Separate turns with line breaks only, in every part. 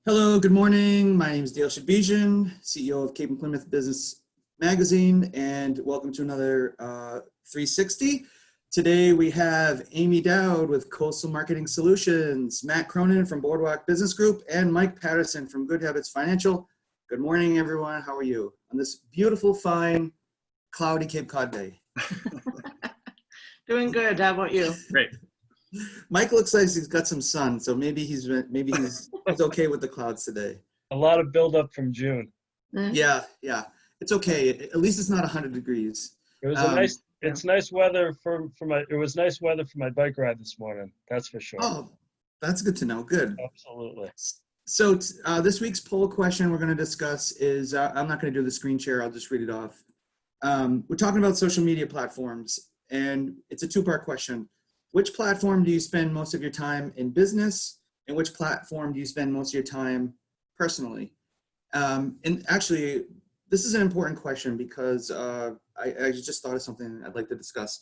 Hello, good morning. My name is Dale Shadbejian, CEO of Cape and Plymouth Business Magazine, and welcome to another 360. Today we have Amy Dowd with Coastal Marketing Solutions, Matt Cronin from Boardwalk Business Group, and Mike Patterson from Good Habits Financial. Good morning, everyone. How are you on this beautiful, fine, cloudy Cape Cod day?
Doing good. How about you?
Great.
Mike looks like he's got some sun, so maybe he's okay with the clouds today.
A lot of buildup from June.
Yeah, it's okay. At least it's not 100 degrees.
It was nice weather it was nice weather for my bike ride this morning. That's for sure.
Oh, that's good to know. Good.
Absolutely.
So this week's poll question we're going to discuss is, I'm not going to do the screen share. I'll just read it off. We're talking about social media platforms, and it's a two-part question. Which platform do you spend most of your time in business, and which platform do you spend most of your time personally? And actually, this is an important question because I just thought of something I'd like to discuss.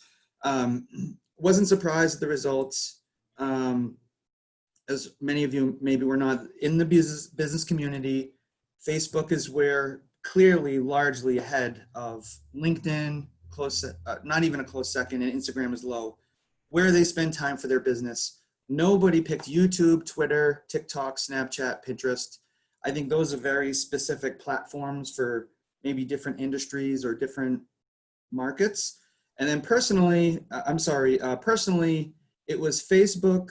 Wasn't surprised at the results. As many of you maybe were not in the business community, Facebook is where clearly largely ahead of LinkedIn, not even a close second, and Instagram is low. Where they spend time for their business. Nobody picked YouTube, Twitter, TikTok, Snapchat, Pinterest. I think those are very specific platforms for maybe different industries or different markets. And then personally, it was Facebook.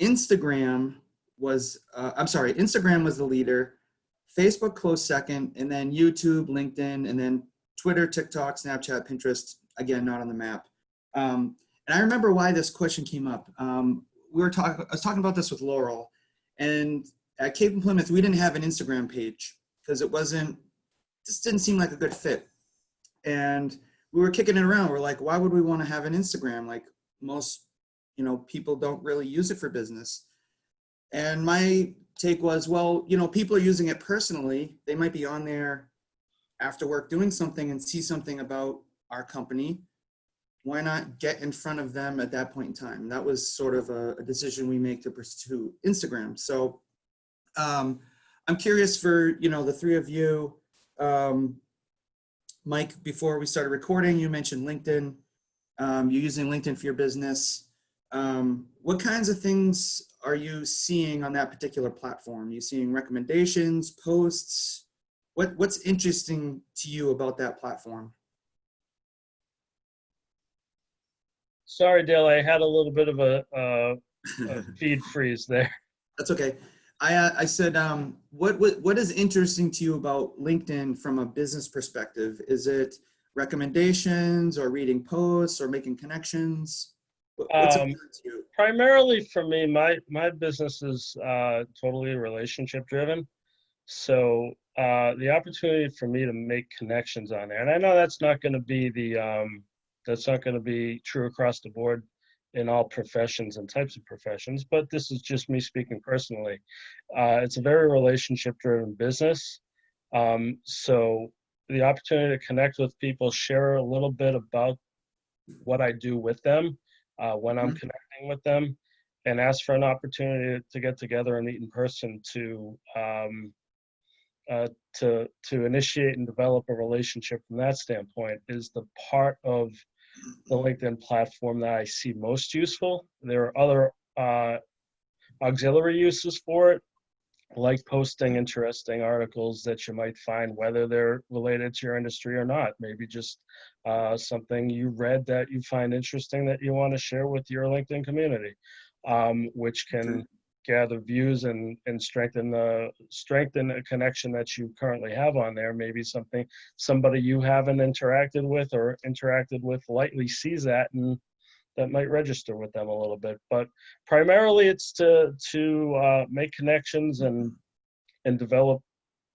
Instagram was the leader. Facebook close second, and then YouTube, LinkedIn, and then Twitter, TikTok, Snapchat, Pinterest, again, not on the map. And I remember why this question came up. I was talking about this with Laurel, and at Cape and Plymouth, we didn't have an Instagram page because just didn't seem like a good fit. And we were kicking it around. We're like, why would we want to have an Instagram? Like most, people don't really use it for business. And my take was, well, people are using it personally. They might be on there after work doing something and see something about our company. Why not get in front of them at that point in time? That was sort of a decision we make to pursue Instagram. So I'm curious for, the three of you. Mike, before we started recording, you mentioned LinkedIn. You're using LinkedIn for your business. What kinds of things are you seeing on that particular platform? Are you seeing recommendations, posts? What's interesting to you about that platform?
Sorry, Dale, I had a little bit of a feed freeze there.
That's okay. I said, what is interesting to you about LinkedIn from a business perspective? Is it recommendations or reading posts or making connections? What's important to you?
Primarily for me, my business is totally relationship driven. So the opportunity for me to make connections on there, and I know that's not going to be true across the board in all professions and types of professions, but this is just me speaking personally. It's a very relationship-driven business. So the opportunity to connect with people, share a little bit about what I do with them when I'm connecting with them, and ask for an opportunity to get together and meet in person to initiate and develop a relationship from that standpoint is the part of the LinkedIn platform that I see most useful. There are other auxiliary uses for it, like posting interesting articles that you might find, whether they're related to your industry or not. Maybe just something you read that you find interesting that you want to share with your LinkedIn community, which can gather views and strengthen a connection that you currently have on there. Maybe somebody you haven't interacted with lightly sees that, and that might register with them a little bit. But primarily it's to make connections and develop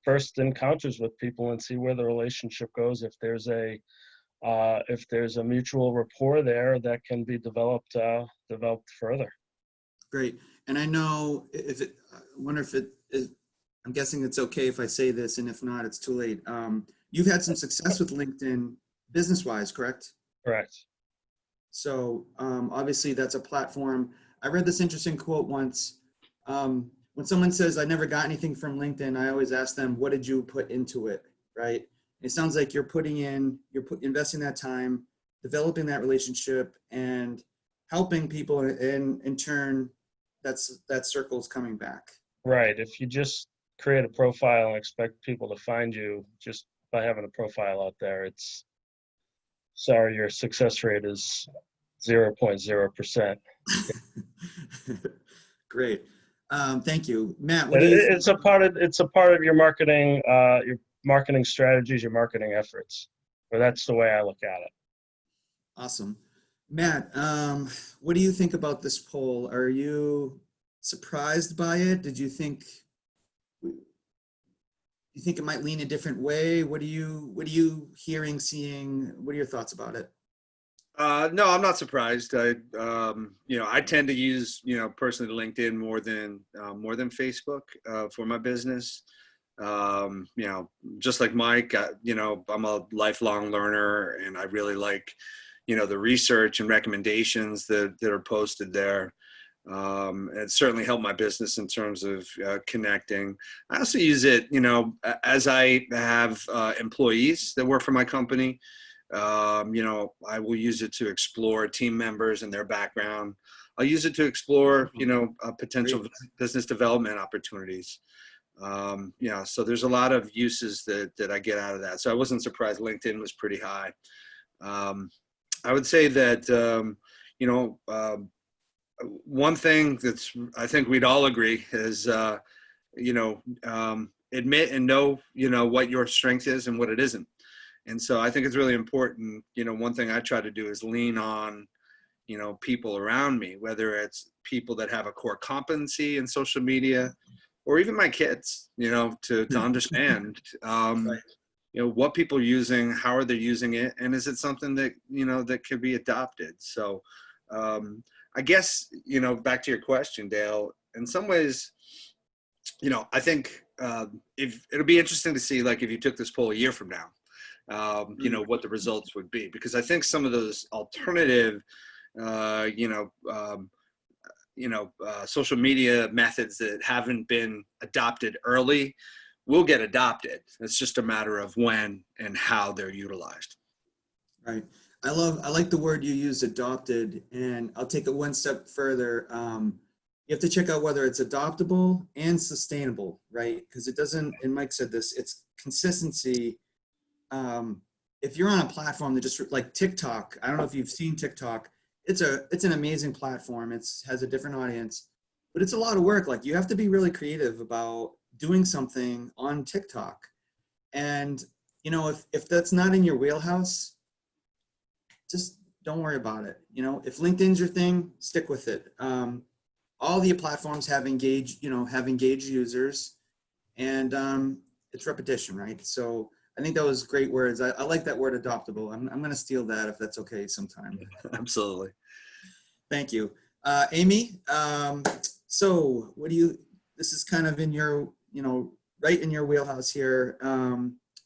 first encounters with people and see where the relationship goes. If there's a mutual rapport there that can be developed further.
Great. And I know I'm guessing it's okay if I say this, and if not, it's too late. You've had some success with LinkedIn business-wise, correct?
Correct.
So obviously that's a platform. I read this interesting quote once. when someone says, I never got anything from LinkedIn, I always ask them, what did you put into it, right? It sounds like you're investing that time, developing that relationship, and helping people, and in turn, that circle's coming back.
Right. If you just create a profile and expect people to find you just by having a profile out there, sorry, your success rate is 0.0%.
Great. Thank you. Matt, what
But
do you think?
it's a part of your marketing strategies, your marketing efforts. Or that's the way I look at it.
Awesome. Matt, what do you think about this poll? Are you surprised by it? Did you think it might lean a different way? What are you hearing, seeing? What are your thoughts about it?
No, I'm not surprised. I tend to use, personally LinkedIn more than Facebook for my business. Just like Mike, I'm a lifelong learner, and I really like, the research and recommendations that are posted there. It certainly helped my business in terms of connecting. I also use it, as I have employees that work for my company. I will use it to explore team members and their background. I'll use it to explore, potential business development opportunities. So there's a lot of uses that I get out of that. So I wasn't surprised LinkedIn was pretty high. I would say that, one thing I think we'd all agree is, admit and know, what your strength is and what it isn't. And so I think it's really important, one thing I try to do is lean on, people around me, whether it's people that have a core competency in social media, or even my kids, to understand,
Right.
what people are using, how are they using it, and is it something that, that could be adopted? So I guess, back to your question, Dale, in some ways, I think if it'll be interesting to see, like, if you took this poll a year from now, what the results would be, because I think some of those alternative, social media methods that haven't been adopted early will get adopted. It's just a matter of when and how they're utilized.
Right. I like the word you used, adopted, and I'll take it one step further. You have to check out whether it's adoptable and sustainable, right? Because it doesn't, and Mike said this, it's consistency. If you're on a platform that just, like TikTok, I don't know if you've seen TikTok, it's an amazing platform. Has a different audience, but it's a lot of work. Like, you have to be really creative about doing something on TikTok. And, if that's not in your wheelhouse, just don't worry about it. If LinkedIn's your thing, stick with it. All the platforms have engaged users, and it's repetition, right? So I think that was great words. I like that word, adoptable. I'm going to steal that if that's okay sometime.
Absolutely.
Thank you. Amy, so this is kind of in your, right in your wheelhouse here.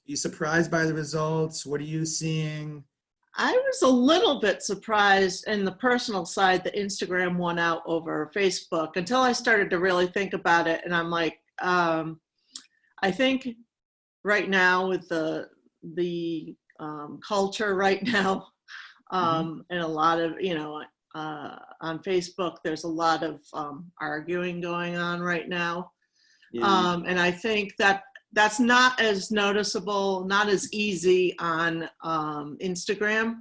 You surprised by the results? What are you seeing?
I was a little bit surprised in the personal side that Instagram won out over Facebook until I started to really think about it. And I'm like, I think right now with the culture right now, and a lot of, on Facebook, there's a lot of arguing going on right now.
Yeah.
And I think that's not as noticeable, not as easy on Instagram.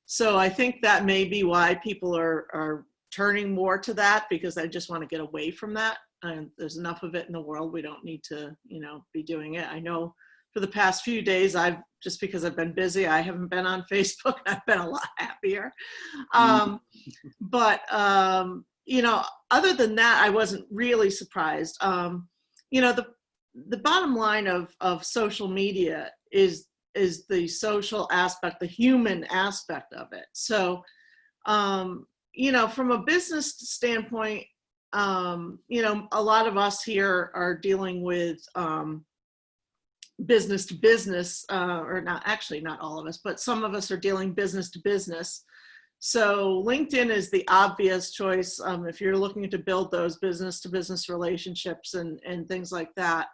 So I think that may be why people are turning more to that, because they just want to get away from that. And there's enough of it in the world. We don't need to, be doing it. I know for the past few days, just because I've been busy, I haven't been on Facebook. I've been a lot happier. But other than that, I wasn't really surprised. The bottom line of social media is the social aspect, the human aspect of it. So, from a business standpoint, a lot of us here are dealing with business to business, or not all of us, but some of us are dealing business to business. So LinkedIn is the obvious choice if you're looking to build those business-to-business relationships and things like that.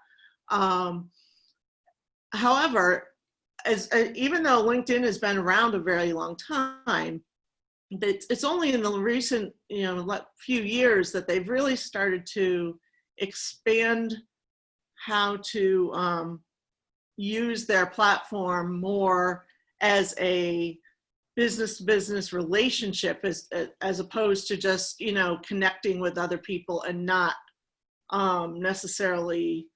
However, even though LinkedIn has been around a very long time, it's only in the recent few years that they've really started to expand how to use their platform more as a business-to-business relationship as opposed to just connecting with other people and not necessarily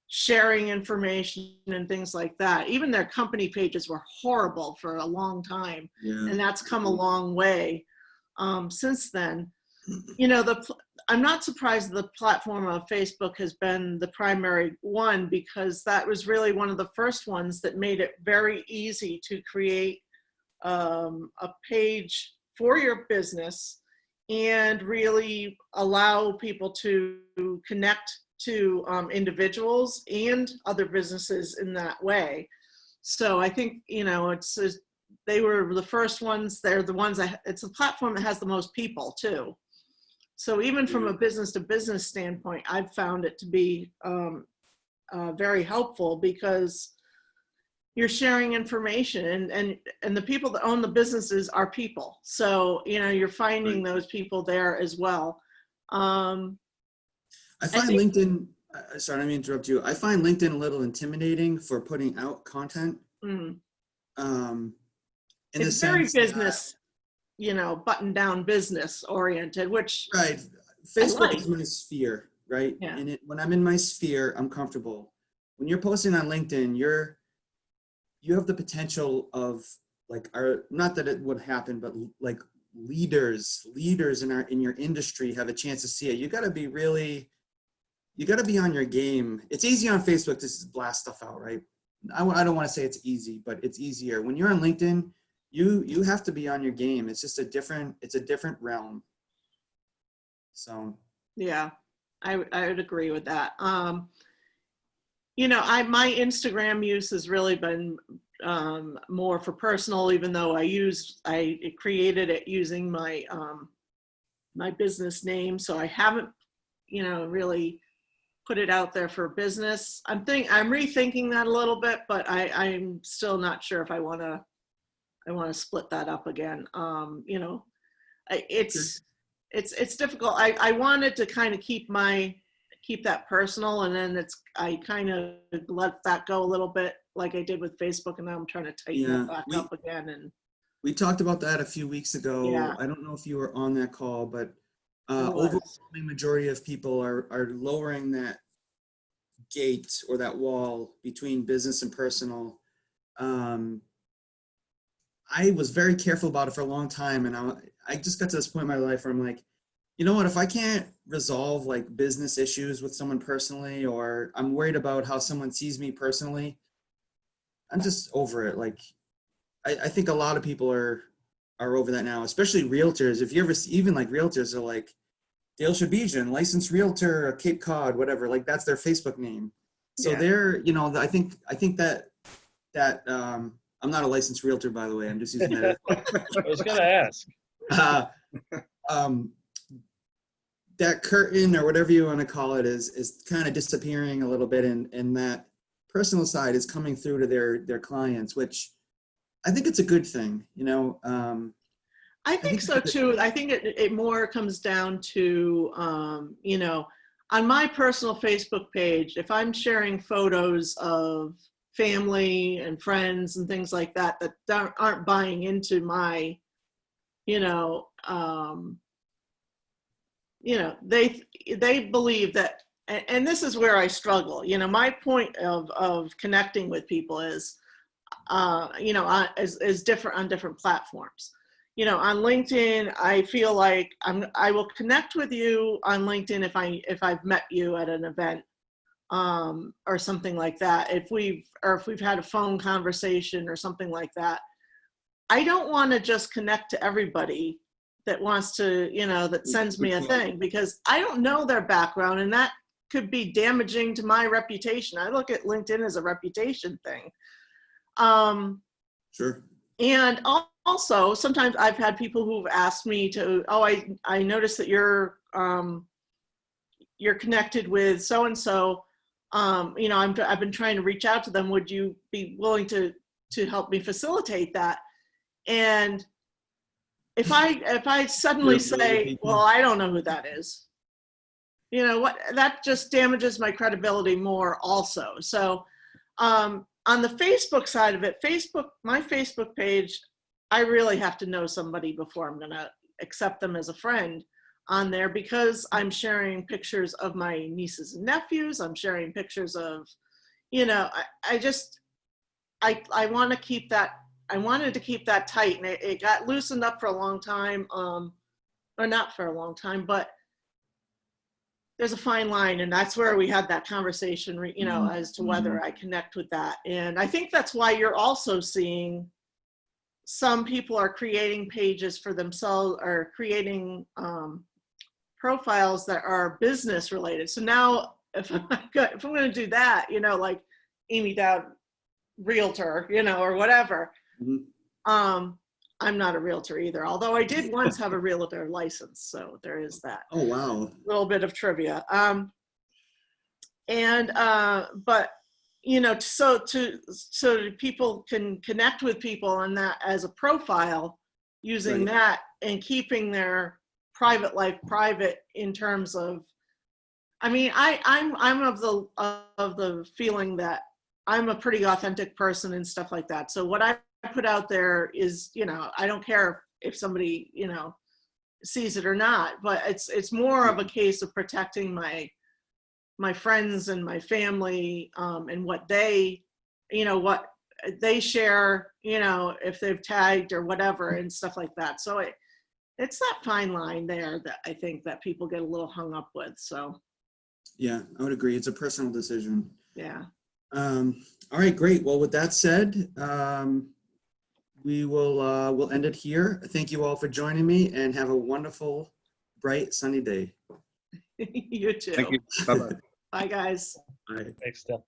sharing information and things like that. Even their company pages were horrible for a long time, and that's come a long way since then. I'm not surprised the platform of Facebook has been the primary one, because that was really one of the first ones that made it very easy to create a page for your business and really allow people to connect to individuals and other businesses in that way. So I think, they were the first ones. They're the ones it's a platform that has the most people too. So even from a business to business standpoint, I've found it to be very helpful, because you're sharing information and the people that own the businesses are people. So, you're finding those people there as well.
I find LinkedIn, sorry, I didn't mean to interrupt you. I find LinkedIn a little intimidating for putting out content.
It's very business, button down business oriented, which
right. Facebook is my sphere, right?
Yeah.
And when I'm in my sphere, I'm comfortable. When you're posting on LinkedIn, you have the potential of not that it would happen, but like leaders in your industry have a chance to see it. You got to be on your game. It's easy on Facebook to just blast stuff out, right? I don't want to say it's easy, but it's easier. When you're on LinkedIn, you have to be on your game. It's just a different realm. So
yeah, I would agree with that. My Instagram use has really been more for personal, even though I created it using my my business name. So I haven't, really put it out there for business. I'm rethinking that a little bit, but I'm still not sure if I want to split that up again. It's difficult. I wanted to kind of keep that personal, and then I kind of let that go a little bit, like I did with Facebook, and now I'm trying to tighten it back up again. And
we talked about that a few weeks ago.
Yeah.
I don't know if you were on that call, but overwhelming majority of people are lowering that gate or that wall between business and personal. I was very careful about it for a long time, and I just got to this point in my life where I'm like, you know what, if I can't resolve like business issues with someone personally, or I'm worried about how someone sees me personally, I'm just over it. Like, I think a lot of people are over that now, especially realtors. If you ever see, even like realtors are like, Dale Shabijan, licensed realtor, Cape Cod, whatever, like that's their Facebook name. So they're, I think that I'm not a licensed realtor, by the way. I'm just using that.
I was going to ask.
That curtain or whatever you want to call it is kind of disappearing a little bit, and that personal side is coming through to their clients, which I think it's a good thing.
I think so too. I think it more comes down to, on my personal Facebook page, if I'm sharing photos of family and friends and things like that aren't buying into my, they believe that, and this is where I struggle. My point of connecting with people is, is different on different platforms. On LinkedIn, I feel like I will connect with you on LinkedIn if I've met you at an event, or something like that. If we've had a phone conversation or something like that. I don't want to just connect to everybody that wants to, that sends me a thing, because I don't know their background, and that could be damaging to my reputation. I look at LinkedIn as a reputation thing.
Sure.
And also, sometimes I've had people who've asked me to, oh, I noticed that you're connected with so-and-so. You know, I've been trying to reach out to them. Would you be willing to help me facilitate that? And if I suddenly say, well, I don't know who that is, you know what, that just damages my credibility more also. So on the Facebook side of it, my Facebook page, I really have to know somebody before I'm gonna accept them as a friend on there, because I'm sharing pictures of my nieces and nephews. I'm sharing pictures of, you know, I want to keep that, I wanted to keep that tight, and it got loosened up for a long time, or not for a long time, but there's a fine line, and that's where we had that conversation, you know, as to whether I connect with that. And I think that's why you're also seeing some people are creating pages for themselves, or creating profiles that are business related. So now if I'm going to do that, you know, like Amy Dowd, realtor, you know, or whatever, I'm not a realtor either, although I did once have a realtor license. So there is that.
Oh, wow.
Little bit of trivia. But, you know, so people can connect with people on that as a profile, using
Right.
that and keeping their private life private, in terms of, I mean, I'm of the feeling that I'm a pretty authentic person and stuff like that. So what I put out there is, you know, I don't care if somebody, you know, sees it or not, but it's more of a case of protecting my friends and my family, and what they, you know, what they share, you know, if they've tagged or whatever and stuff like that. So it's that fine line there that I think that people get a little hung up with. So
Yeah, I would agree. It's a personal decision.
yeah.
All right, great. Well, with that said, we'll end it here. Thank you all for joining me, and have a wonderful, bright, sunny day.
You too.
Thank you. Bye-bye.
Bye, guys.
All right.
Thanks, Still.